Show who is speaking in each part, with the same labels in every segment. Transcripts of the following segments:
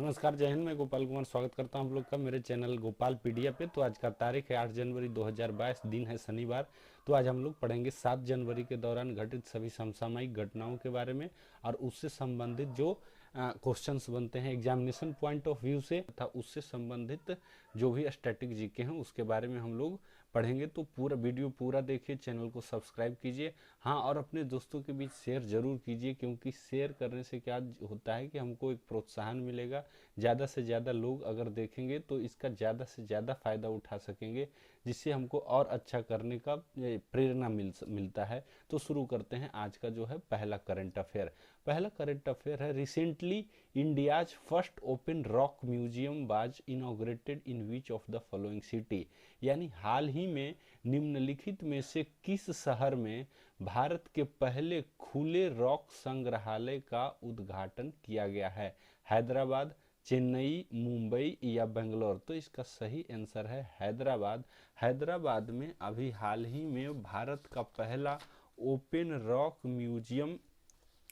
Speaker 1: नमस्कार, जय हिंद। मैं गोपाल कुमार स्वागत करता हूं आप लोग का मेरे चैनल गोपाल पीडिया पे। तो आज का तारीख है 8 जनवरी 2022, दिन है शनिवार। तो आज हम लोग पढ़ेंगे 7 जनवरी के दौरान घटित सभी समसामयिक घटनाओं के बारे में और उससे संबंधित जो क्वेश्चंस बनते हैं एग्जामिनेशन पॉइंट ऑफ व्यू से तथा उससे संबंधित जो भी स्टैटिक जीके हैं उसके बारे में हम लोग पढ़ेंगे। तो पूरा वीडियो पूरा देखिए, चैनल को सब्सक्राइब कीजिए, हाँ, और अपने दोस्तों के बीच शेयर जरूर कीजिए, क्योंकि शेयर करने से क्या होता है कि हमको एक प्रोत्साहन मिलेगा। ज़्यादा से ज़्यादा लोग अगर देखेंगे तो इसका ज़्यादा से ज़्यादा फ़ायदा उठा सकेंगे, जिससे हमको और अच्छा करने का प्रेरणा मिलता है। तो शुरू करते हैं आज का जो है पहला करंट अफेयर। पहला करंट अफेयर है, recently India's first open rock museum was inaugurated in which of the following city. यानी हाल ही में निम्नलिखित में से किस शहर में भारत के पहले खुले रॉक संग्रहालय का उद्घाटन किया गया है? हैदराबाद, चेन्नई, मुंबई या बेंगलोर? तो इसका सही आंसर है हैदराबाद। हैदराबाद में अभी हाल ही में भारत का पहला ओपन रॉक म्यूजियम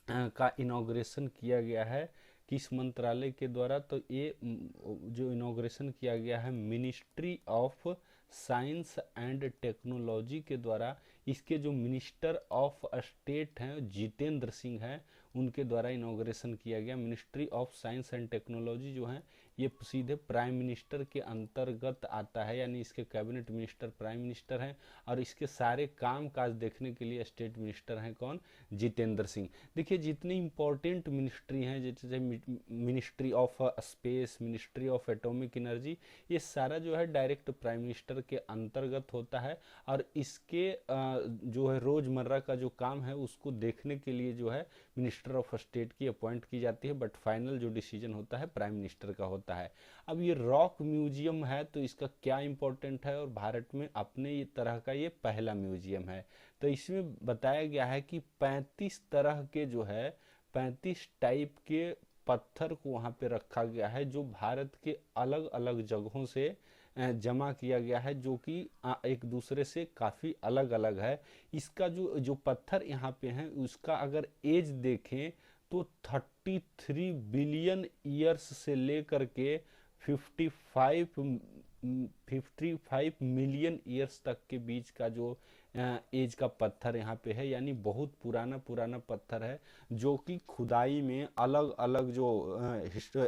Speaker 1: का इनॉग्रेशन किया गया है। किस मंत्रालय के द्वारा? तो ये जो इनॉग्रेशन किया गया है ministry of science and technology के द्वारा। इसके जो मिनिस्टर ऑफ स्टेट हैं जितेंद्र सिंह हैं, उनके द्वारा इनॉग्रेशन किया गया। Ministry of science and technology जो है ये सीधे प्राइम मिनिस्टर के अंतर्गत आता है, यानी इसके कैबिनेट मिनिस्टर प्राइम मिनिस्टर हैं और इसके सारे काम काज देखने के लिए स्टेट मिनिस्टर हैं कौन? जितेंद्र सिंह। देखिए जितनी इंपॉर्टेंट मिनिस्ट्री हैं जैसे ministry of space, ministry of atomic energy, ये सारा जो है डायरेक्ट प्राइम मिनिस्टर के अंतर्गत होता है और इसके जो है रोजमर्रा का जो काम है उसको देखने के लिए जो है मिनिस्टर ऑफ स्टेट की अपॉइंट की जाती है, बट फाइनल जो डिसीजन होता है प्राइम मिनिस्टर का होता है। अब ये रॉक म्यूजियम है तो इसका क्या इंपॉर्टेंट है, और भारत में अपने ये तरह का ये पहला म्यूजियम है। तो इसमें बताया गया है कि 35 तरह के जो है 35 टाइप के पत्थर को वहाँ पे रखा गया है, जो भारत के अलग अलग जगहों से जमा किया गया है, जो कि एक दूसरे से काफ़ी अलग अलग है। इसका जो जो पत्थर यहाँ पे हैं उसका अगर एज देखें तो 33 बिलियन ईयर्स से लेकर के 55 मिलियन ईयर्स तक के बीच का जो एज का पत्थर यहाँ पे है, यानी बहुत पुराना पुराना पत्थर है, जो कि खुदाई में अलग अलग जो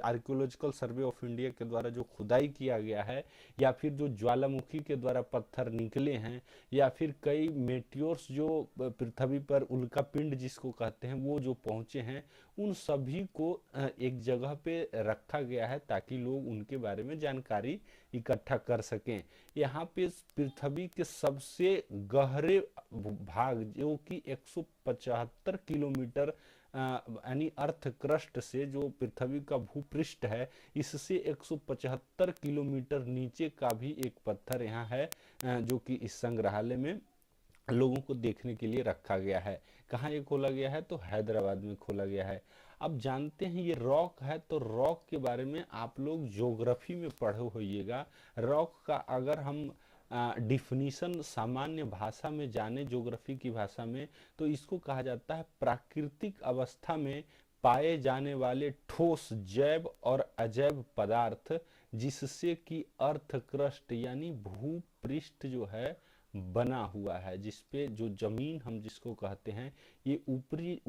Speaker 1: आर्कियोलॉजिकल सर्वे ऑफ इंडिया के द्वारा जो खुदाई किया गया है, या फिर जो ज्वालामुखी के द्वारा पत्थर निकले हैं, या फिर कई मेटियोर्स जो पृथ्वी पर उल्का पिंड जिसको कहते हैं वो जो पहुंचे हैं, उन सभी को एक जगह पे रखा गया है ताकि लोग उनके बारे में जानकारी इकट्ठा कर सकें। यहाँ पे पृथ्वी के सबसे गहरे भाग जो कि 175 किलोमीटर यानी अर्थ क्रस्ट से, जो पृथ्वी का भूपृष्ठ है इससे 175 किलोमीटर नीचे का भी एक पत्थर यहाँ है, जो कि इस संग्रहालय में लोगों को देखने के लिए रखा गया है। कहाँ ये खोला गया है? तो हैदराबाद में खोला गया है। अब जानते हैं ये रॉक है, तो रॉक के बारे में आप लोग ज्योग्राफी में पढ़े होइएगा। रॉक का अगर हम डिफिनीशन सामान्य भाषा में जाने, ज्योग्राफी की भाषा में, तो इसको कहा जाता है प्राकृतिक अवस्था में पाए जाने वाले ठोस जैव और अजैव पदार्थ, जिससे कि अर्थ क्रस्ट यानी भूपृष्ठ जो है बना हुआ है, जिसपे जो जमीन हम जिसको कहते हैं, ये ऊपरी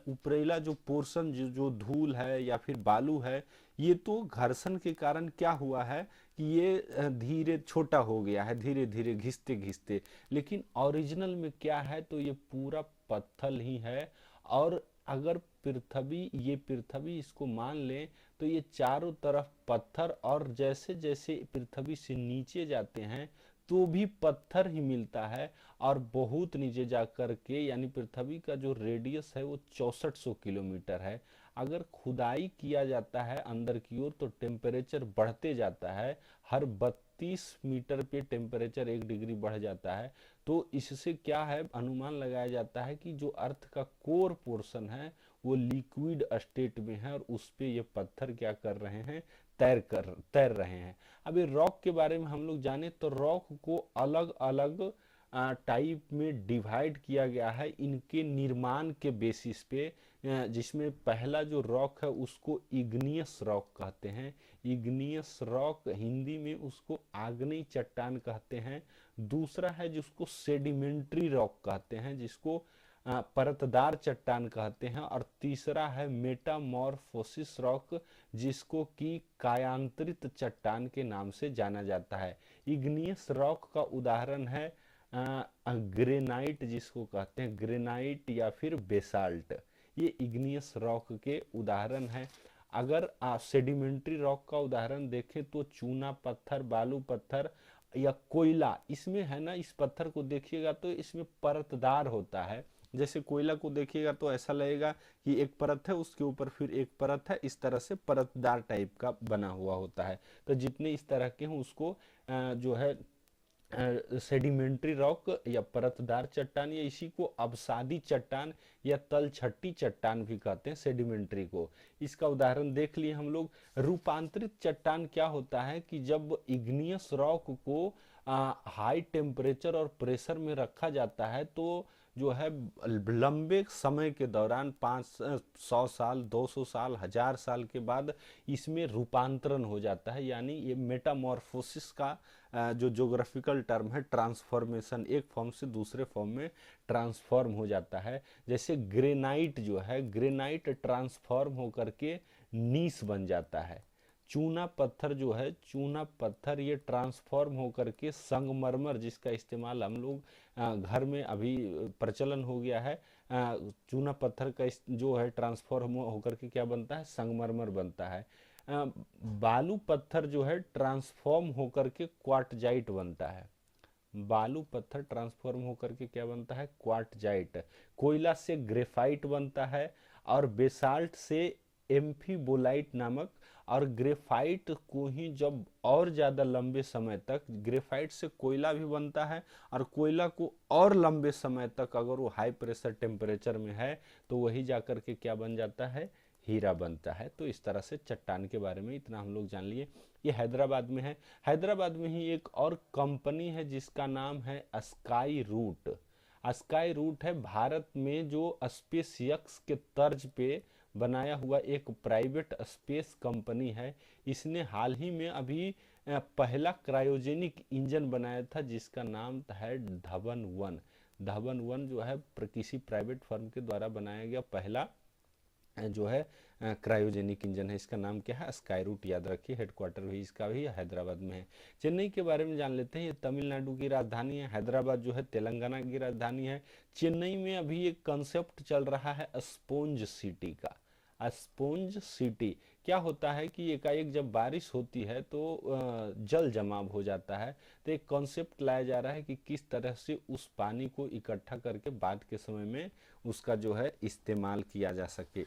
Speaker 1: ऊपरेला जो पोर्शन जो धूल है या फिर बालू है, ये तो घर्षण के कारण क्या हुआ है कि ये धीरे छोटा हो गया है, धीरे धीरे घिसते घिसते, लेकिन ओरिजिनल में क्या है? तो ये पूरा पत्थर ही है। और अगर ये पृथ्वी इसको मान लें तो ये चारों तरफ पत्थर, और जैसे जैसे पृथ्वी से नीचे जाते हैं तो भी पत्थर ही मिलता है, और बहुत नीचे जाकर के, यानी पृथ्वी का जो रेडियस है वो 6400 किलोमीटर है। अगर खुदाई किया जाता है अंदर की ओर तो टेम्परेचर बढ़ते जाता है, हर 32 मीटर पे टेम्परेचर 1 डिग्री बढ़ जाता है। तो इससे क्या है, अनुमान लगाया जाता है कि जो अर्थ का कोर पोर्शन है वो लिक्विड स्टेट में है, और उस पे ये पत्थर क्या कर रहे हैं? तैर रहे हैं। अब ये रॉक के बारे में हम लोग जाने तो रॉक को अलग अलग टाइप में डिवाइड किया गया है इनके निर्माण के बेसिस पे। जिसमें पहला जो रॉक है उसको इग्नियस रॉक कहते हैं। इग्नियस रॉक हिंदी में उसको आग्नेय चट्टान कहते हैं। दूसरा है जिसको सेडिमेंट्री रॉक कहते हैं, जिसको परतदार चट्टान कहते हैं। और तीसरा है मेटामॉर्फोसिस रॉक, जिसको कि कायांतरित चट्टान के नाम से जाना जाता है। इग्नियस रॉक का उदाहरण है ग्रेनाइट, जिसको कहते हैं ग्रेनाइट या फिर बेसाल्ट। ये इग्नियस रॉक के उदाहरण हैं। अगर सेडिमेंट्री रॉक का उदाहरण देखें तो चूना पत्थर, बालू पत्थर या कोयला, इसमें है ना, इस पत्थर को देखिएगा तो इसमें परतदार होता है। जैसे कोयला को देखिएगा तो ऐसा लगेगा कि एक परत है, उसके ऊपर फिर एक परत है, इस तरह से परतदार टाइप का बना हुआ होता है। तो जितने इस तरह के हैं उसको जो है सेडिमेंट्री रॉक या परतदार चट्टान, या इसी को अवसादी चट्टान या तलछट्टी चट्टान भी कहते हैं सेडिमेंट्री को। इसका उदाहरण देख लिए हम लोग। रूपांतरित चट्टान क्या होता है कि जब इग्नियस रॉक को हाई टेम्परेचर और प्रेशर में रखा जाता है तो जो है लंबे समय के दौरान 500 साल, 200 साल, 1000 साल के बाद इसमें रूपांतरण हो जाता है। यानी ये मेटामॉर्फोसिस का जो ज्योग्राफिकल टर्म है, ट्रांसफॉर्मेशन, एक फॉर्म से दूसरे फॉर्म में ट्रांसफॉर्म हो जाता है। जैसे ग्रेनाइट जो है, ग्रेनाइट ट्रांसफॉर्म होकर के नीस बन जाता है। चूना पत्थर जो है, चूना पत्थर ये ट्रांसफॉर्म होकर के संगमरमर, जिसका इस्तेमाल हम लोग घर में अभी प्रचलन हो गया है, चूना पत्थर का जो है ट्रांसफॉर्म होकर के क्या बनता है, संगमरमर बनता है। बालू पत्थर जो है ट्रांसफॉर्म होकर के क्वार्टजाइट बनता है। बालू पत्थर ट्रांसफॉर्म होकर के क्या बनता है, क्वार्टजाइट। कोयला से ग्रेफाइट बनता है, और बेसाल्ट से एम्फीबोलाइट नामक। और ग्रेफाइट को ही जब और ज़्यादा लंबे समय तक, ग्रेफाइट से कोयला भी बनता है, और कोयला को और लंबे समय तक अगर वो हाई प्रेशर टेम्परेचर में है तो वही जाकर के क्या बन जाता है, हीरा बनता है। तो इस तरह से चट्टान के बारे में इतना हम लोग जान लिए। ये हैदराबाद में है। हैदराबाद में ही एक और कंपनी है जिसका नाम है स्काई रूट। स्काई रूट है भारत में जो स्पेसएक्स के तर्ज पे बनाया हुआ एक प्राइवेट स्पेस कंपनी है। इसने हाल ही में अभी पहला क्रायोजेनिक इंजन बनाया था, जिसका नाम है धवन 1। धवन 1 जो है किसी प्राइवेट फर्म के द्वारा बनाया गया पहला जो है क्रायोजेनिक इंजन है। इसका नाम क्या है, स्काई रूट, याद रखिए। हेडक्वार्टर भी इसका भी हैदराबाद में है। चेन्नई के बारे में जान लेते हैं। ये तमिलनाडु की राजधानी है। हैदराबाद जो है तेलंगाना की राजधानी है। चेन्नई में अभी एक कंसेप्ट चल रहा है स्पोंज सिटी का। स्पोंज सिटी क्या होता है कि एकाएक जब बारिश होती है तो जल जमाव हो जाता है। तो एक कॉन्सेप्ट लाया जा रहा है कि किस तरह से उस पानी को इकट्ठा करके बाद के समय में उसका जो है इस्तेमाल किया जा सके।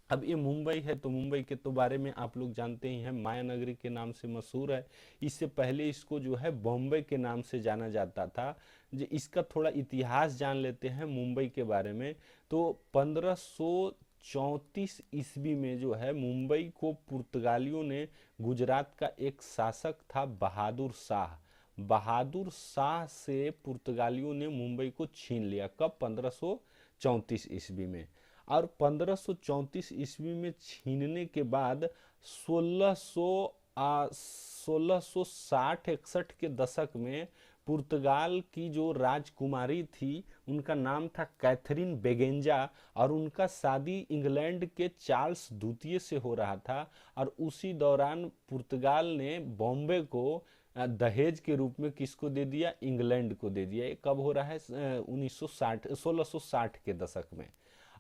Speaker 1: अब ये मुंबई है तो मुंबई के तो बारे में आप लोग जानते ही हैं, माया नगरी के नाम से मशहूर है। इससे पहले इसको जो है बॉम्बे के नाम से जाना जाता था। जो इसका थोड़ा इतिहास जान लेते हैं मुंबई के बारे में। तो 1534 ईस्वी में जो है मुंबई को पुर्तगालियों ने, गुजरात का एक शासक था बहादुर शाह, बहादुर शाह से पुर्तगालियों ने मुंबई को छीन लिया। कब, 1534 ईस्वी में। और 1534 ईस्वी में छीनने के बाद 1660-61 के दशक में पुर्तगाल की जो राजकुमारी थी उनका नाम था कैथरीन बेगेंजा, और उनका शादी इंग्लैंड के चार्ल्स द्वितीय से हो रहा था। और उसी दौरान पुर्तगाल ने बॉम्बे को दहेज के रूप में किसको दे दिया, इंग्लैंड को दे दिया। ये कब हो रहा है, 1660 के दशक में।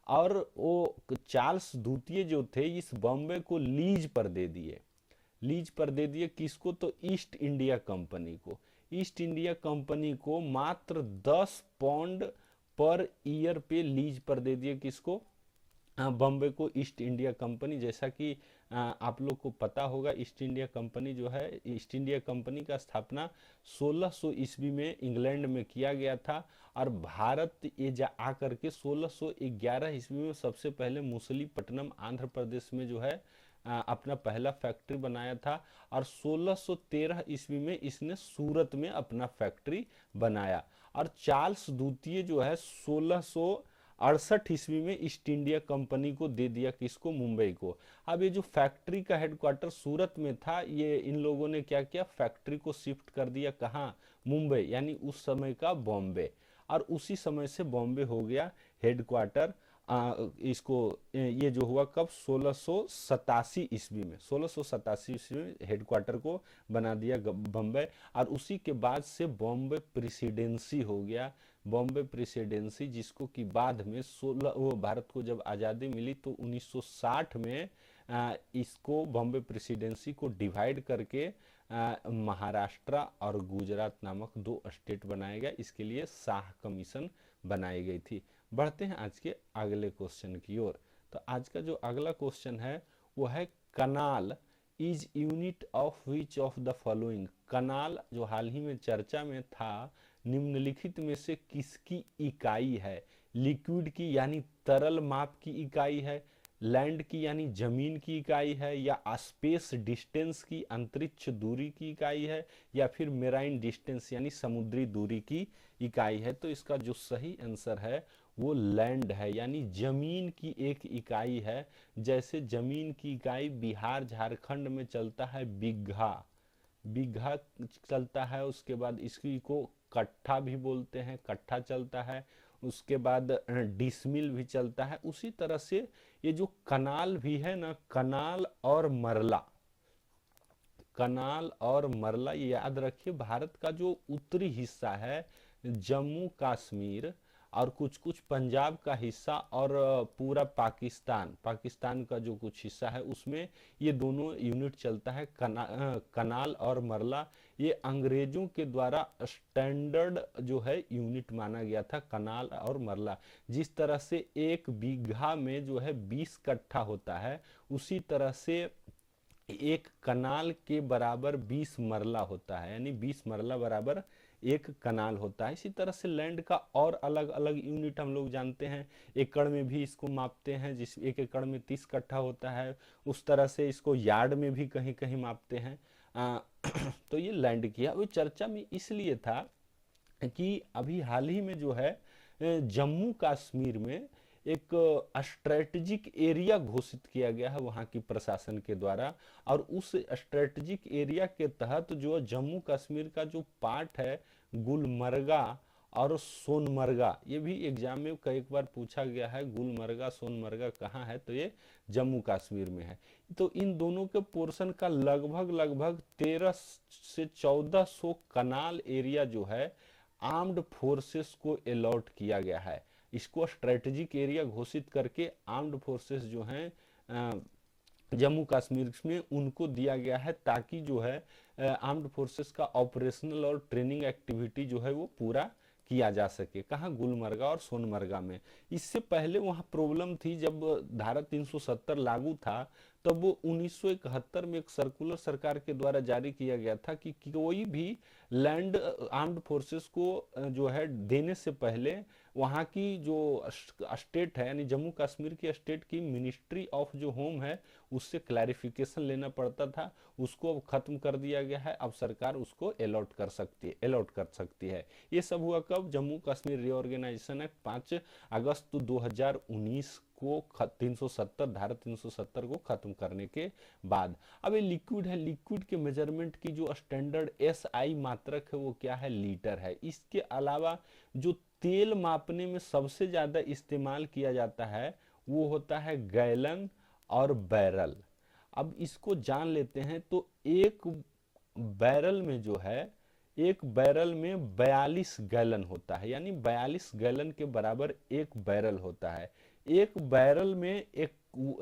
Speaker 1: और वो चार्ल्स द्वितीय जो थे इस बॉम्बे को लीज पर दे दिए। लीज पर दे दिए किसको, तो ईस्ट इंडिया कंपनी को। ईस्ट इंडिया कंपनी को मात्र 10 पाउंड पर ईयर पे लीज पर दे दिए। किसको, बॉम्बे को ईस्ट इंडिया कंपनी। जैसा कि आप लोग को पता होगा, ईस्ट इंडिया कंपनी जो है, ईस्ट इंडिया कंपनी का स्थापना 1600 ईस्वी में इंग्लैंड में किया गया था। और भारत ये आकर के 1611 ईस्वी में सबसे पहले मुसलीपट्टनम आंध्र प्रदेश में जो है अपना पहला फैक्ट्री बनाया था। और 1613 ईस्वी में इसने सूरत में अपना फैक्ट्री बनाया। और चार्ल्स द्वितीय जो है 68 ईस्वी में ईस्ट इंडिया कंपनी को दे दिया, किसको, मुंबई को। अब ये जो फैक्ट्री का हेडक्वार्टर सूरत में था, ये इन लोगों ने क्या किया, फैक्ट्री को शिफ्ट कर दिया कहाँ, मुंबई, यानी उस समय का बॉम्बे। और उसी समय से बॉम्बे हो गया हेडक्वार्टर। इसको ये जो हुआ कब, 1687 ईस्वी में, 1687 ईस्वी में हेडक्वार्टर को बना दिया बॉम्बे। और उसी के बाद से बॉम्बे प्रेसिडेंसी हो गया, बॉम्बे प्रेसिडेंसी, जिसको कि बाद में 16 वो भारत को जब आज़ादी मिली तो 1960 में इसको बॉम्बे प्रेसिडेंसी को डिवाइड करके महाराष्ट्र और गुजरात नामक दो स्टेट बनाए गए। इसके लिए शाह कमीशन बनाई गई थी। बढ़ते हैं आज के अगले क्वेश्चन की ओर। तो आज का जो अगला क्वेश्चन है वो है kanal is unit of which of the following. Kanal जो हाल ही में चर्चा में था, निम्नलिखित में से किसकी इकाई है। लिक्विड की यानी तरल माप की इकाई है, लैंड की यानी जमीन की इकाई है, या स्पेस डिस्टेंस की अंतरिक्ष दूरी की इकाई है, या फिर मेराइन डिस्टेंस यानी समुद्री दूरी की इकाई है। तो इसका जो सही आंसर है वो लैंड है, यानी जमीन की एक इकाई है। जैसे जमीन की इकाई बिहार झारखंड में चलता है बिघा, बिघा चलता है। उसके बाद इसकी को कट्ठा भी बोलते हैं, कट्ठा चलता है। उसके बाद डिसमिल भी चलता है। उसी तरह से ये जो कनाल भी है ना, कनाल और मरला, कनाल और मरला, ये याद रखिए, भारत का जो उत्तरी हिस्सा है, जम्मू कश्मीर और कुछ कुछ पंजाब का हिस्सा और पूरा पाकिस्तान, पाकिस्तान का जो कुछ हिस्सा है, उसमें ये दोनों यूनिट चलता है, कनाल और मरला। ये अंग्रेजों के द्वारा स्टैंडर्ड जो है यूनिट माना गया था, कनाल और मरला। जिस तरह से एक बीघा में जो है 20 कट्ठा होता है, उसी तरह से एक कनाल के बराबर 20 मरला होता है, यानी 20 मरला बराबर एक कनाल होता है। इसी तरह से लैंड का और अलग अलग यूनिट हम लोग जानते हैं, एकड़ में भी इसको मापते हैं, जिस एक एकड़ में 30 कट्ठा होता है। उस तरह से इसको यार्ड में भी कहीं कहीं मापते हैं। तो ये लैंड की अभी चर्चा में इसलिए था कि अभी हाल ही में जो है जम्मू कश्मीर में एक स्ट्रेटेजिक एरिया घोषित किया गया है वहाँ की प्रशासन के द्वारा। और उस स्ट्रेटेजिक एरिया के तहत जो जम्मू कश्मीर का जो पार्ट है, गुलमर्गा और सोनमर्गा, ये भी एग्जाम में कई बार पूछा गया है, गुलमर्गा सोनमर्गा कहाँ है, तो ये जम्मू कश्मीर में है। तो इन दोनों के पोर्शन का लगभग लगभग 13 से 1400 कनाल एरिया जो है आर्म्ड फोर्सेस को अलॉट किया गया है। इसको स्ट्रेटेजिक एरिया घोषित करके आर्म्ड फोर्सेस जो हैं जम्मू कश्मीर में उनको दिया गया है, ताकि जो है आर्म्ड फोर्सेस का ऑपरेशनल और ट्रेनिंग एक्टिविटी जो है वो पूरा किया जा सके। कहाँ, गुलमर्गा और सोनमर्गा में। इससे पहले वहाँ प्रॉब्लम थी, जब धारा 370 लागू था तब वो 1971 में एक सर्कुलर सरकार के द्वारा जारी किया गया था कि कोई भी लैंड आर्म्ड फोर्सेस को जो है देने से पहले वहाँ की जो स्टेट है, यानी जम्मू कश्मीर की स्टेट की मिनिस्ट्री ऑफ जो होम है, उससे क्लैरिफिकेशन लेना पड़ता था। उसको अब खत्म कर दिया गया है, अब सरकार उसको अलॉट कर सकती है। ये सब हुआ कब, जम्मू कश्मीर रीऑर्गेनाइजेशन एक्ट 5 अगस्त 2019 को 370 धारा 370 को खत्म करने के बाद। अब ये लिक्विड है, लिक्विड के मेजरमेंट की जो स्टैंडर्ड एसआई मात्रक है वो क्या है, लीटर है। इसके अलावा जो तेल मापने में सबसे ज्यादा इस्तेमाल किया जाता है वो होता है गैलन और बैरल। अब इसको जान लेते हैं। तो एक बैरल में जो है, एक बैरल में 42 गैलन होता है, यानी 42 गैलन के बराबर एक बैरल होता है। एक बैरल में एक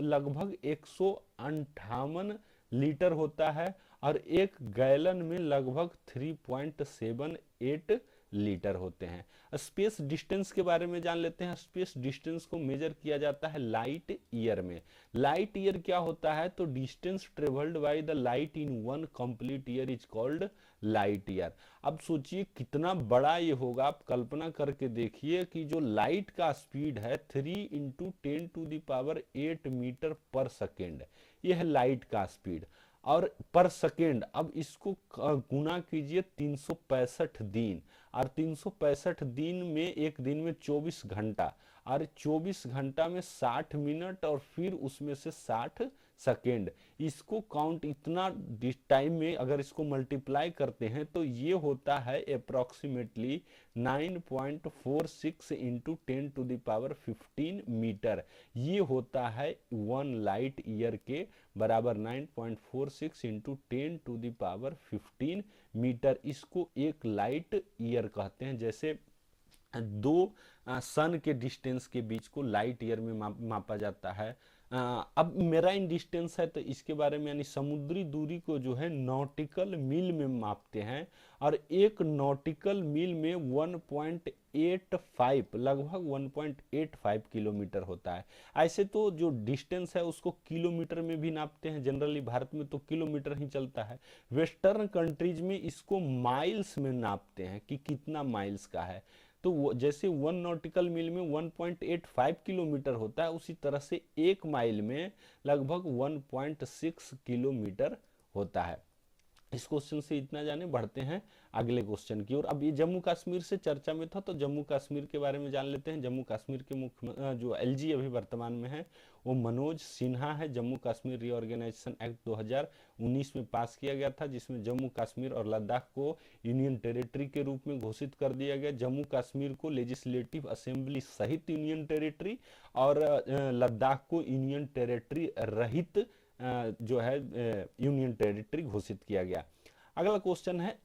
Speaker 1: लगभग 158 लीटर होता है, और एक गैलन में लगभग 3.78 लीटर होते हैं। स्पेस डिस्टेंस के बारे में जान लेते हैं। स्पेस डिस्टेंस को मेजर किया जाता है लाइट ईयर में। लाइट ईयर क्या होता है, तो distance travelled by the light in one complete year is called light year. अब सोचिए कितना बड़ा ये होगा, आप कल्पना करके देखिए कि जो लाइट का स्पीड है 3 × 10⁸ मीटर पर सेकेंड, ये है लाइट का स्पीड। और पर सेकेंड, अब इसको गुना कीजिए 365 दिन, और 365 दिन में एक दिन में 24 घंटा, और 24 घंटा में 60 मिनट, और फिर उसमें से 60 सेकेंड। इसको काउंट इतना टाइम में अगर इसको मल्टीप्लाई करते हैं तो ये होता है अप्रोक्सीमेटली 9.46 इंटू 10⁻15 मीटर। ये होता है 1 लाइट ईयर के बराबर, 9.46 इंटू 10⁻15 मीटर। इसको एक लाइट ईयर कहते हैं। जैसे दो सन के डिस्टेंस के बीच को लाइट ईयर में मापा जाता है। अब मेराइन डिस्टेंस है तो इसके बारे में, यानी समुद्री दूरी को जो है नॉटिकल मील में मापते हैं, और एक नॉटिकल मील में 1.85 लगभग 1.85 किलोमीटर होता है। ऐसे तो जो डिस्टेंस है उसको किलोमीटर में भी नापते हैं, जनरली भारत में तो किलोमीटर ही चलता है। वेस्टर्न कंट्रीज में इसको माइल्स में नापते हैं कि कितना माइल्स का है। तो वो जैसे 1 नॉटिकल मील में 1.85 किलोमीटर होता है, उसी तरह से 1 माइल में लगभग 1.6 किलोमीटर होता है। इस क्वेश्चन से इतना जाने, बढ़ते हैं अगले क्वेश्चन की ओर। अब ये जम्मू कश्मीर से चर्चा में था तो जम्मू कश्मीर के बारे में जान लेते हैं। जम्मू कश्मीर के मुख्य जो एलजी अभी वर्तमान में है वो मनोज सिन्हा है। जम्मू कश्मीर रीऑर्गेनाइजेशन एक्ट 2019 में पास किया गया था, जिसमें जम्मू कश्मीर और लद्दाख को यूनियन टेरिटरी के रूप में घोषित कर दिया गया। जम्मू कश्मीर को लेजिस्लेटिव असेंबली सहित यूनियन टेरिटरी, और लद्दाख को यूनियन टेरिटरी रहित जो है यूनियन टेरिटरी घोषित किया गया। अगला क्वेश्चन है,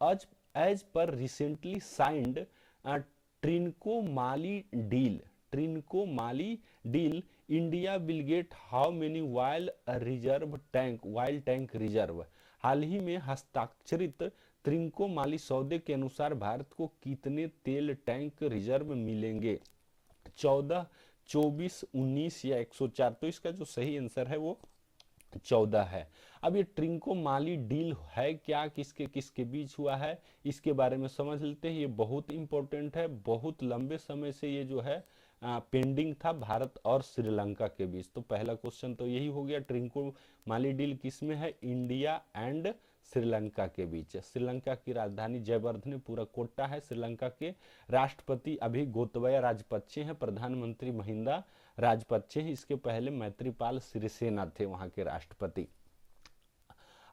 Speaker 1: as per recently signed Trincomalee deal, Trincomalee deal, India will get how many wild tank reserve. हाल ही में हस्ताक्षरित ट्रिनकोमाली सौदे के अनुसार भारत को कितने तेल टैंक रिजर्व मिलेंगे? 14, 24, 19 या 104? तो इसका जो सही आंसर है वो 14 है। अब ये ट्रिनकोमाली डील है क्या, किसके किसके बीच हुआ है, इसके बारे में समझ लेते हैं। ये बहुत इंपॉर्टेंट है, बहुत लंबे समय से ये जो है पेंडिंग था भारत और श्रीलंका के बीच। तो पहला क्वेश्चन तो यही हो गया, ट्रिनकोमाली डील किसमें है? इंडिया एंड श्रीलंका के बीच। श्रीलंका की राजधानी जयवर्धनेपुरा कोट्टा है। श्रीलंका के राष्ट्रपति अभी गोतबाया राजपक्षे हैं, प्रधानमंत्री महिंदा राजपक्षे हैं। इसके पहले मैत्रीपाल सिरिसेना थे वहां के राष्ट्रपति।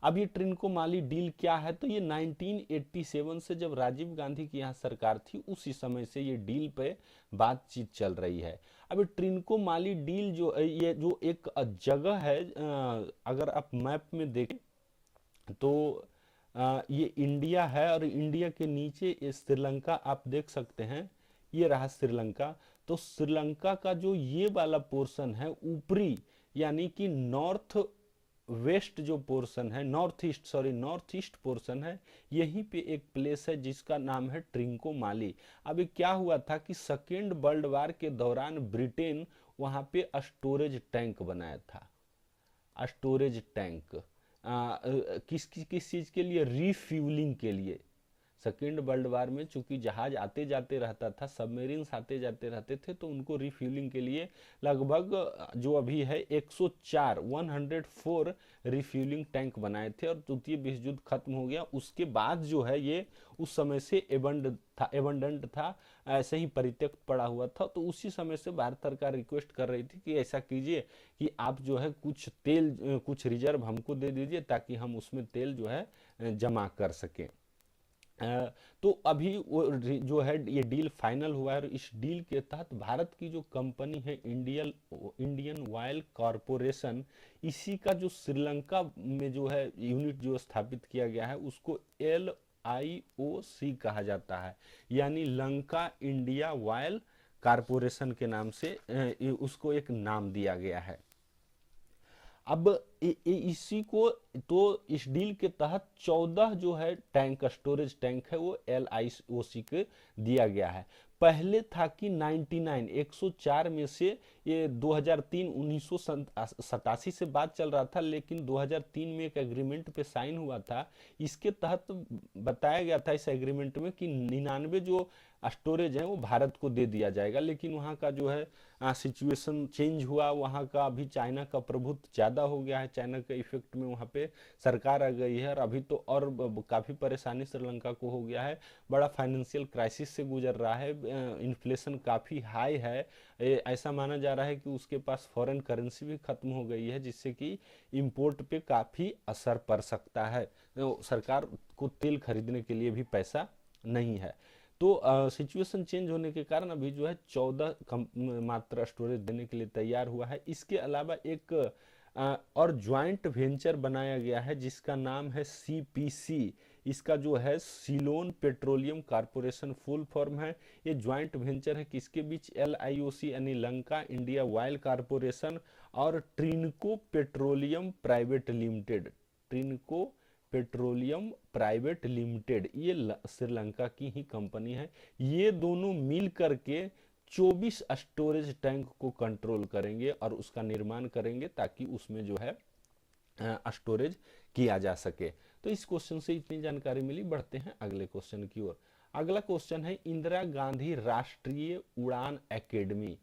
Speaker 1: अब ये ट्रिनकोमाली डील क्या है? तो ये 1987 से जब राजीव गांधी की यहाँ सरकार थी उसी समय से ये डील पे बातचीत चल रही है। अब ये ट्रिनकोमाली डील जो ये जो एक जगह है, अगर आप मैप में देखें तो ये इंडिया है, और इंडिया के नीचे ये श्रीलंका आप देख सकते हैं, ये रहा श्रीलंका। तो श्रीलंका का जो ये वाला पोर्शन है ऊपरी, यानी कि नॉर्थ वेस्ट जो पोर्शन है, नॉर्थ ईस्ट पोर्शन है, यहीं पे एक प्लेस है जिसका नाम है ट्रिनकोमाली। अभी क्या हुआ था कि सेकेंड वर्ल्ड वॉर के दौरान ब्रिटेन वहां पे स्टोरेज टैंक बनाया था। स्टोरेज टैंक किस चीज के लिए? रिफ्यूलिंग के लिए। सेकेंड वर्ल्ड वॉर में चूंकि जहाज आते जाते रहता था, सबमरीन्स आते जाते रहते थे, तो उनको रिफ्यूलिंग के लिए लगभग जो अभी है 104 रिफ्यूलिंग टैंक बनाए थे। और द्वितीय विश्व युद्ध खत्म हो गया उसके बाद जो है ये उस समय से एबंडेंट था, ऐसे ही परित्यक्त पड़ा हुआ था। तो उसी समय से भारत सरकार रिक्वेस्ट कर रही थी कि ऐसा कीजिए कि आप जो है कुछ तेल, कुछ रिजर्व हमको दे दीजिए ताकि हम उसमें तेल जो है जमा कर सकें। तो अभी वो जो है ये डील फाइनल हुआ है, और इस डील के तहत भारत की जो कंपनी है इंडियन ऑयल कॉरपोरेशन, इसी का जो श्रीलंका में जो है यूनिट जो स्थापित किया गया है उसको LIOC कहा जाता है, यानी लंका इंडिया ऑयल कॉरपोरेशन के नाम से उसको एक नाम दिया गया है। अब इसी को तो इस डील के तहत 14 जो है टैंक, स्टोरेज टैंक है वो LIOC को दिया गया है। पहले था कि 104 में से ये 2003 1987 से बात चल रहा था, लेकिन 2003 में एक एग्रीमेंट पे साइन हुआ था। इसके तहत बताया गया था इस एग्रीमेंट में कि 99 जो स्टोरेज है वो भारत को दे दिया जाएगा, लेकिन वहाँ का जो है सिचुएशन चेंज हुआ, वहाँ का अभी चाइना का प्रभुत्व ज़्यादा हो गया है है, चाइना के इफेक्ट में वहाँ पे सरकार आ गई है और अभी तो और काफ़ी परेशानी श्रीलंका को हो गया है, बड़ा फाइनेंशियल क्राइसिस से गुजर रहा है, इन्फ्लेशन काफ़ी हाई है। ऐसा माना जा रहा है कि उसके पास फॉरेन करेंसी भी खत्म हो गई है, जिससे कि इंपोर्ट पे काफ़ी असर पड़ सकता है। तो सरकार को तेल खरीदने के लिए भी पैसा नहीं है। तो सिचुएशन चेंज होने के कारण अभी जो है 14 मात्रा स्टोरेज देने के लिए तैयार हुआ है। इसके अलावा एक और ज्वाइंट वेंचर बनाया गया है जिसका नाम है सीपीसी। इसका जो है Ceylon petroleum corporation full form है। ये ज्वाइंट वेंचर है किसके बीच, LIOC यानी लंका इंडिया ऑयल कारपोरेशन और Trinco Petroleum Private Limited, Trinco Petroleum Private Limited, ये श्रीलंका की ही कंपनी है। ये दोनों मिल करके 24 स्टोरेज टैंक को कंट्रोल करेंगे और उसका निर्माण करेंगे ताकि उसमें जो है स्टोरेज किया जा सके। तो इस क्वेश्चन से इतनी जानकारी मिली। बढ़ते हैं अगले क्वेश्चन की ओर। अगला क्वेश्चन है, इंदिरा गांधी राष्ट्रीय उड़ान academy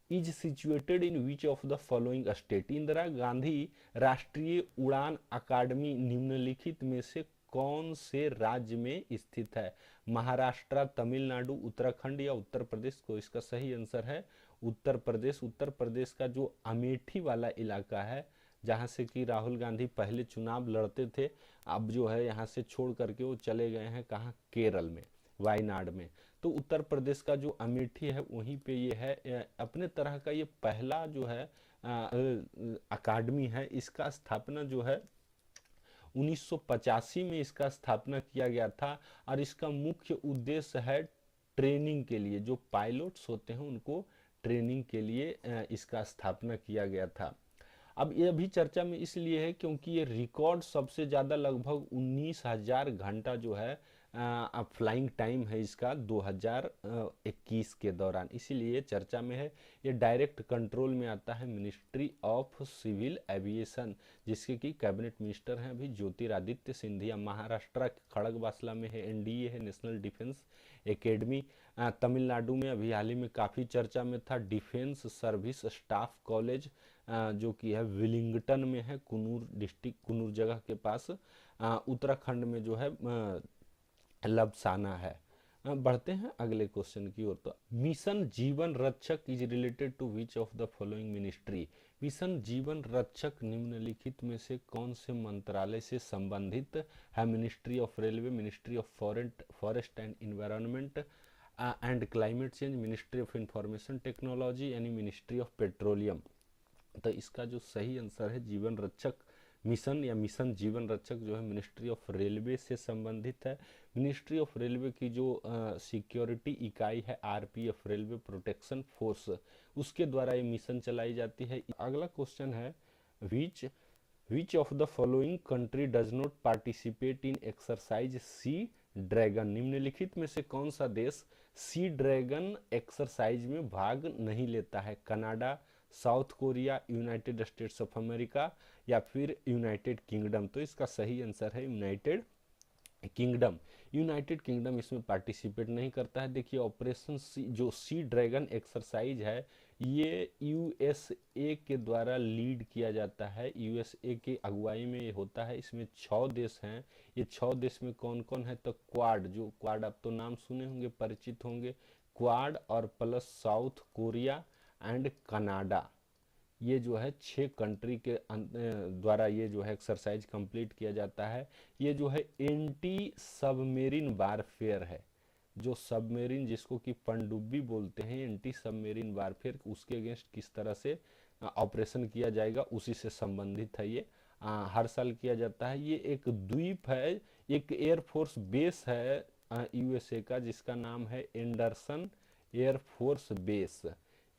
Speaker 1: is situated in which of the following state. Indira Gandhi राष्ट्रीय उड़ान अकादमी निम्नलिखित में से कौन से राज्य में स्थित है। महाराष्ट्र, तमिलनाडु, उत्तराखंड या उत्तर प्रदेश। को इसका सही आंसर है उत्तर प्रदेश। उत्तर प्रदेश का जो अमेठी वाला इलाका है, जहाँ से कि राहुल गांधी पहले चुनाव लड़ते थे, अब जो है यहाँ से छोड़ करके वो चले गए हैं कहाँ, केरल में, वायनाड में। तो उत्तर प्रदेश का जो अमेठी है वहीं पे ये है। अपने तरह का ये पहला जो है अकादमी है। इसका स्थापना जो है 1985 में इसका स्थापना किया गया था और इसका मुख्य उद्देश्य है ट्रेनिंग के लिए, जो पायलट्स होते हैं उनको ट्रेनिंग के लिए इसका स्थापना किया गया था। अब ये अभी चर्चा में इसलिए है क्योंकि ये रिकॉर्ड सबसे ज़्यादा लगभग 19,000 घंटा जो है फ्लाइंग टाइम है इसका 2021 के दौरान, इसीलिए चर्चा में है। ये डायरेक्ट कंट्रोल में आता है मिनिस्ट्री ऑफ सिविल एविएशन, जिसके कि कैबिनेट मिनिस्टर हैं अभी ज्योतिरादित्य सिंधिया। महाराष्ट्र के खड़गवासला में है, NDA है, नेशनल डिफेंस एकेडमी। तमिलनाडु में अभी हाल ही में काफ़ी चर्चा में था डिफेंस सर्विस स्टाफ कॉलेज, जो कि है विलिंगटन में है, कुन्नूर डिस्ट्रिक्ट, कुन्नूर जगह के पास। उत्तराखंड में जो है लबसाना है। बढ़ते हैं अगले क्वेश्चन की ओर। तो mission Jeevan Rakshak is related to which of the following ministry. Mission Jeevan Rakshak निम्नलिखित में से कौन से मंत्रालय से संबंधित है। Ministry of railway, ministry of forest and environment and climate change, ministry of information technology यानी मिनिस्ट्री ऑफ पेट्रोलियम। तो इसका जो सही आंसर है जीवन रक्षक मिशन या मिशन जीवन रक्षक जो है मिनिस्ट्री ऑफ रेलवे से संबंधित है। मिनिस्ट्री ऑफ रेलवे की जो सिक्योरिटी इकाई है RPF, रेलवे प्रोटेक्शन फोर्स, उसके द्वारा ये मिशन चलाई जाती है। अगला क्वेश्चन है, which of the following country does not participate in exercise Sea Dragon. निम्नलिखित में से कौन सा देश सी ड्रैगन एक्सरसाइज में भाग नहीं लेता है। Canada, south Korea, United states of America या फिर यूनाइटेड किंगडम। तो इसका सही आंसर है यूनाइटेड किंगडम। यूनाइटेड किंगडम इसमें पार्टिसिपेट नहीं करता है। देखिए ऑपरेशन जो सी ड्रैगन एक्सरसाइज है ये USA के द्वारा लीड किया जाता है, USA के अगुवाई में ये होता है। इसमें 6 देश हैं। ये 6 देश में कौन कौन है, तो क्वाड, जो क्वाड आप तो नाम सुने होंगे, परिचित होंगे, क्वाड और plus south Korea and Canada. ये जो है 6 कंट्री के द्वारा ये जो है एक्सरसाइज कंप्लीट किया जाता है। ये जो है एंटी सबमेरीन वारफेयर है, जो सबमेरीन जिसको कि पनडुब्बी बोलते हैं, एंटी सबमेरीन वारफेयर, उसके अगेंस्ट किस तरह से ऑपरेशन किया जाएगा उसी से संबंधित है। ये हर साल किया जाता है। ये एक द्वीप है, एक एयरफोर्स बेस है USA का, जिसका नाम है एंडरसन एयरफोर्स बेस।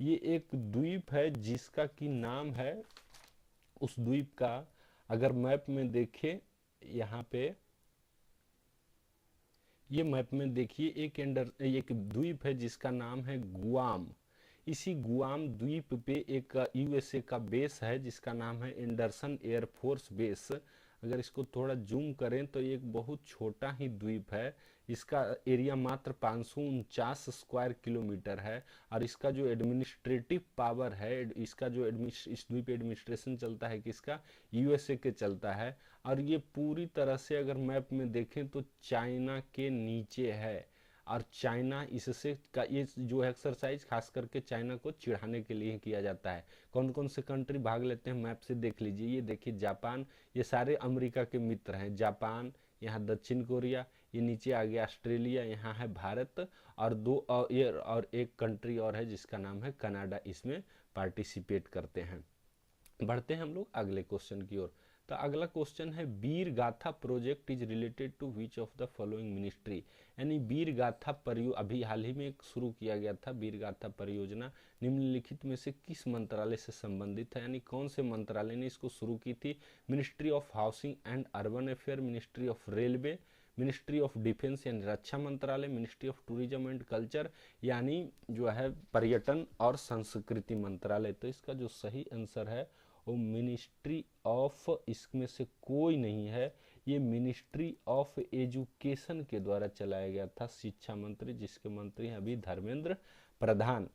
Speaker 1: ये एक द्वीप है जिसका कि नाम है, उस द्वीप का अगर मैप में देखें, यहाँ पे ये मैप में देखिए एक द्वीप है जिसका नाम है गुआम। इसी गुआम द्वीप पे एक USA का बेस है जिसका नाम है एंडरसन एयरफोर्स बेस। अगर इसको थोड़ा जूम करें तो ये एक बहुत छोटा ही द्वीप है। इसका एरिया मात्र 549 स्क्वायर किलोमीटर है और इसका जो एडमिनिस्ट्रेटिव पावर है, इसका जो इस द्वीप एडमिनिस्ट्रेशन चलता है किसका, यूएसए के चलता है। और ये पूरी तरह से अगर मैप में देखें तो चाइना के नीचे है और चाइना इससे का ये जो एक्सरसाइज खास करके चाइना को चिढ़ाने के लिए किया जाता है। कौन कौन से कंट्री भाग लेते हैं मैप से देख लीजिए। ये देखिए जापान, ये सारे अमेरिका के मित्र हैं। जापान, यहाँ दक्षिण कोरिया, ये नीचे आ गया ऑस्ट्रेलिया, यहाँ है भारत और और एक कंट्री और है जिसका नाम है कनाडा, इसमें पार्टिसिपेट करते हैं। बढ़ते हैं हम लोग अगले क्वेश्चन की ओर। तो अगला क्वेश्चन है Veer Gatha project is related to which of the following ministry. यानी वीर गाथा अभी हाल ही में एक शुरू किया गया था वीर गाथा परियोजना, निम्नलिखित में से किस मंत्रालय से संबंधित है। यानी कौन से मंत्रालय ने इसको शुरू की थी। Ministry of housing and urban affair, ministry of railway, ministry of defence यानी रक्षा मंत्रालय, ministry of tourism and culture यानी जो है पर्यटन और संस्कृति मंत्रालय। तो इसका जो सही आंसर है वो मिनिस्ट्री ऑफ, इसमें से कोई नहीं है, ये मिनिस्ट्री ऑफ एजुकेशन के द्वारा चलाया गया था, शिक्षा मंत्री जिसके मंत्री हैं अभी Dharmendra Pradhan.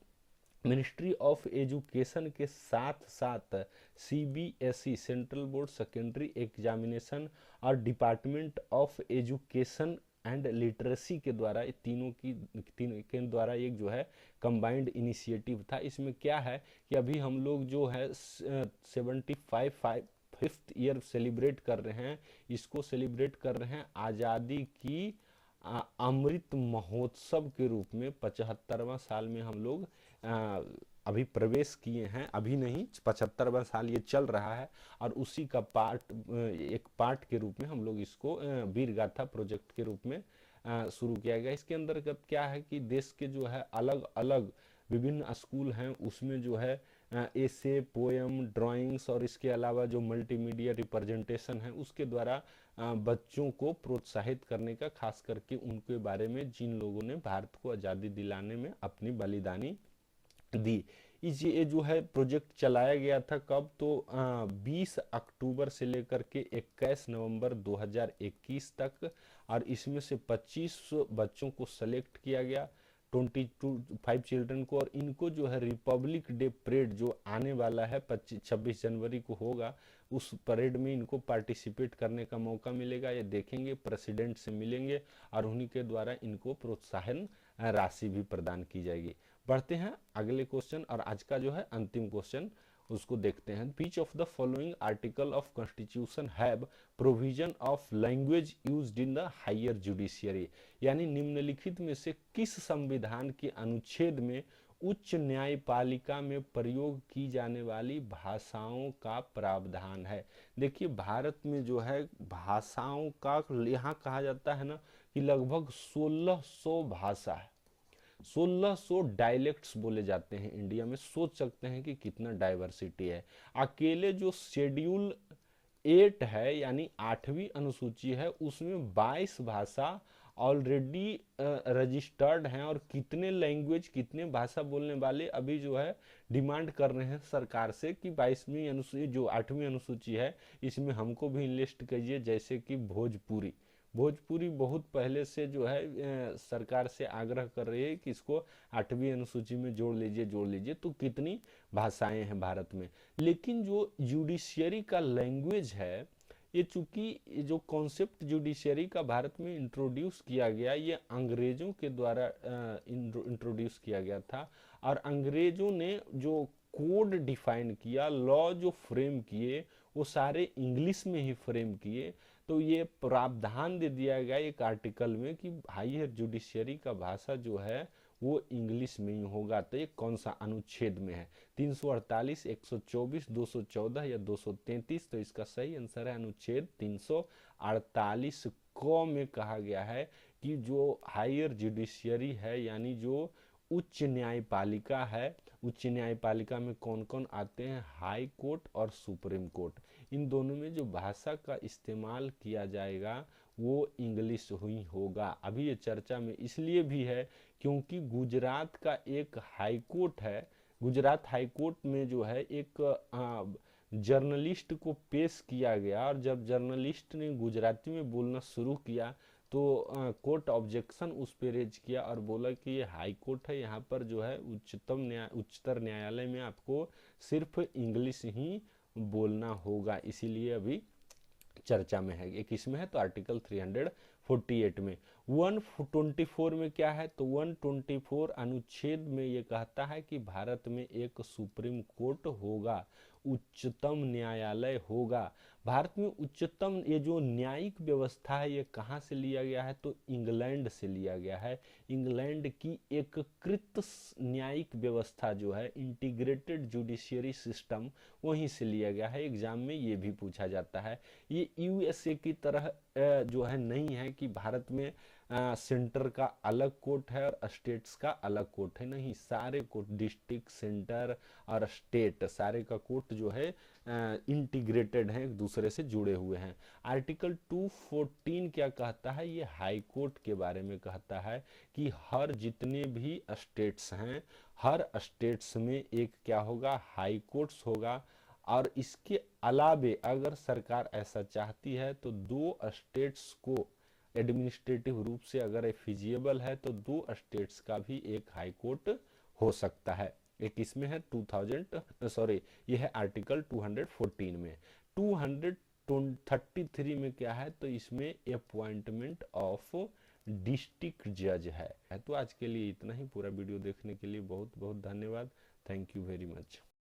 Speaker 1: Ministry of education के साथ साथ CBSE central board secondary examination और department of education and literacy के द्वारा तीनों के द्वारा एक जो है कंबाइंड इनिशिएटिव था। इसमें क्या है कि अभी हम लोग जो है 5th ईयर सेलिब्रेट कर रहे हैं, इसको सेलिब्रेट कर रहे हैं आज़ादी की अमृत महोत्सव के रूप में। 75वां साल में हम लोग अभी प्रवेश किए हैं, अभी नहीं 75वां साल ये चल रहा है और उसी का एक पार्ट के रूप में हम लोग इसको वीर गाथा प्रोजेक्ट के रूप में शुरू किया गया। इसके अंतर्गत क्या है कि देश के जो है अलग अलग विभिन्न स्कूल हैं उसमें जो है एसे, पोएम, ड्राइंग्स और इसके अलावा जो मल्टीमीडिया रिप्रेजेंटेशन है उसके द्वारा बच्चों को प्रोत्साहित करने का, खास करके उनके बारे में जिन लोगों ने भारत को आज़ादी दिलाने में अपनी बलिदानी दी। ये जो है प्रोजेक्ट चलाया गया था कब, तो 20 अक्टूबर से लेकर के 21 नवंबर 2021 तक और इसमें से 25 बच्चों को सेलेक्ट किया गया, 5 चिल्ड्रन को, और इनको जो है रिपब्लिक डे परेड जो आने वाला है 26 जनवरी को होगा, उस परेड में इनको पार्टिसिपेट करने का मौका मिलेगा। ये देखेंगे, प्रेसिडेंट से मिलेंगे और उन्हीं के द्वारा इनको प्रोत्साहन राशि भी प्रदान की जाएगी। बढ़ते हैं अगले क्वेश्चन और आज का जो है अंतिम क्वेश्चन उसको देखते हैं। Which of the following article of constitution have provision of language used in the higher judiciary. यानी निम्नलिखित में से किस संविधान के अनुच्छेद में उच्च न्यायपालिका में प्रयोग की जाने वाली भाषाओं का प्रावधान है। देखिए भारत में जो है भाषाओं का यहाँ कहा जाता है ना कि लगभग 1600 भाषा है, 1600 डायलेक्ट्स बोले जाते हैं इंडिया में। सोच सकते हैं कि कितना डाइवर्सिटी है। अकेले जो शेड्यूल 8 है यानी 8वीं अनुसूची है उसमें 22 भाषा ऑलरेडी रजिस्टर्ड हैं और कितने लैंग्वेज, कितने भाषा बोलने वाले अभी जो है डिमांड कर रहे हैं सरकार से कि 22वीं अनुसूची जो 8वीं अनुसूची है इसमें हमको भी लिस्ट कीजिए। जैसे कि भोजपुरी बहुत पहले से जो है सरकार से आग्रह कर रही है कि इसको 8वीं अनुसूची में जोड़ लीजिए। तो कितनी भाषाएं हैं भारत में। लेकिन जो जुडिशियरी का लैंग्वेज है, ये चूंकि जो कॉन्सेप्ट जुडिशियरी का भारत में इंट्रोड्यूस किया गया, ये अंग्रेजों के द्वारा इंट्रोड्यूस किया गया था और अंग्रेजों ने जो कोड डिफाइन किया, लॉ जो फ्रेम किए, वो सारे इंग्लिश में ही फ्रेम किए। तो ये प्रावधान दे दिया गया एक आर्टिकल में कि हायर जुडिशियरी का भाषा जो है वो इंग्लिश में ही होगा। तो ये कौन सा अनुच्छेद में है, 348, 124, 214 या 233। तो इसका सही आंसर है अनुच्छेद 348 क में कहा गया है कि जो हायर जुडिशियरी है यानी जो उच्च न्यायपालिका है, उच्च न्यायपालिका में कौन कौन आते हैं, हाई कोर्ट और सुप्रीम कोर्ट, इन दोनों में जो भाषा का इस्तेमाल किया जाएगा वो इंग्लिश ही होगा। अभी ये चर्चा में इसलिए भी है क्योंकि गुजरात का एक हाई कोर्ट है, गुजरात हाई कोर्ट में जो है एक जर्नलिस्ट को पेश किया गया और जब जर्नलिस्ट ने गुजराती में बोलना शुरू किया तो कोर्ट ऑब्जेक्शन उस पे रेज किया और बोला कि ये हाई कोर्ट है, यहाँ पर जो है उच्चतर न्यायालय में आपको सिर्फ इंग्लिश ही बोलना होगा, इसीलिए अभी चर्चा में है। ये किस में है? तो आर्टिकल 348 में। 124 में क्या है? तो 124 अनुच्छेद में ये कहता है कि भारत में एक सुप्रीम कोर्ट होगा, उच्चतम न्यायालय होगा। भारत में उच्चतम ये जो न्यायिक व्यवस्था है ये कहाँ से लिया गया है? तो इंग्लैंड से लिया गया है। इंग्लैंड की एकीकृत न्यायिक व्यवस्था जो है, इंटीग्रेटेड जुडिशियरी सिस्टम, वहीं से लिया गया है। एग्जाम में ये भी पूछा जाता है। ये यूएसए की तरह जो है नहीं है कि भारत में सेंटर का अलग कोर्ट है और स्टेट्स का अलग कोर्ट है, नहीं, सारे कोर्ट, डिस्ट्रिक्ट, सेंटर और स्टेट, सारे का कोर्ट जो है इंटीग्रेटेड है, एक दूसरे से जुड़े हुए हैं। आर्टिकल 214 क्या कहता है? ये हाई कोर्ट के बारे में कहता है कि हर जितने भी स्टेट्स हैं, हर स्टेट्स में एक क्या होगा? हाई कोर्ट्स होगा। और इसके अलावे अगर सरकार ऐसा चाहती है तो 2 स्टेट्स को एडमिनिस्ट्रेटिव रूप से अगर फिजिबल है तो 2 स्टेट्स का भी एक हाई कोर्ट हो सकता है। एक इसमें है 2000 सॉरी ये है आर्टिकल 214 में। 233 में क्या है? तो इसमें अपॉइंटमेंट ऑफ डिस्ट्रिक्ट जज है। तो आज के लिए इतना ही। पूरा वीडियो देखने के लिए बहुत बहुत धन्यवाद। Thank you very much.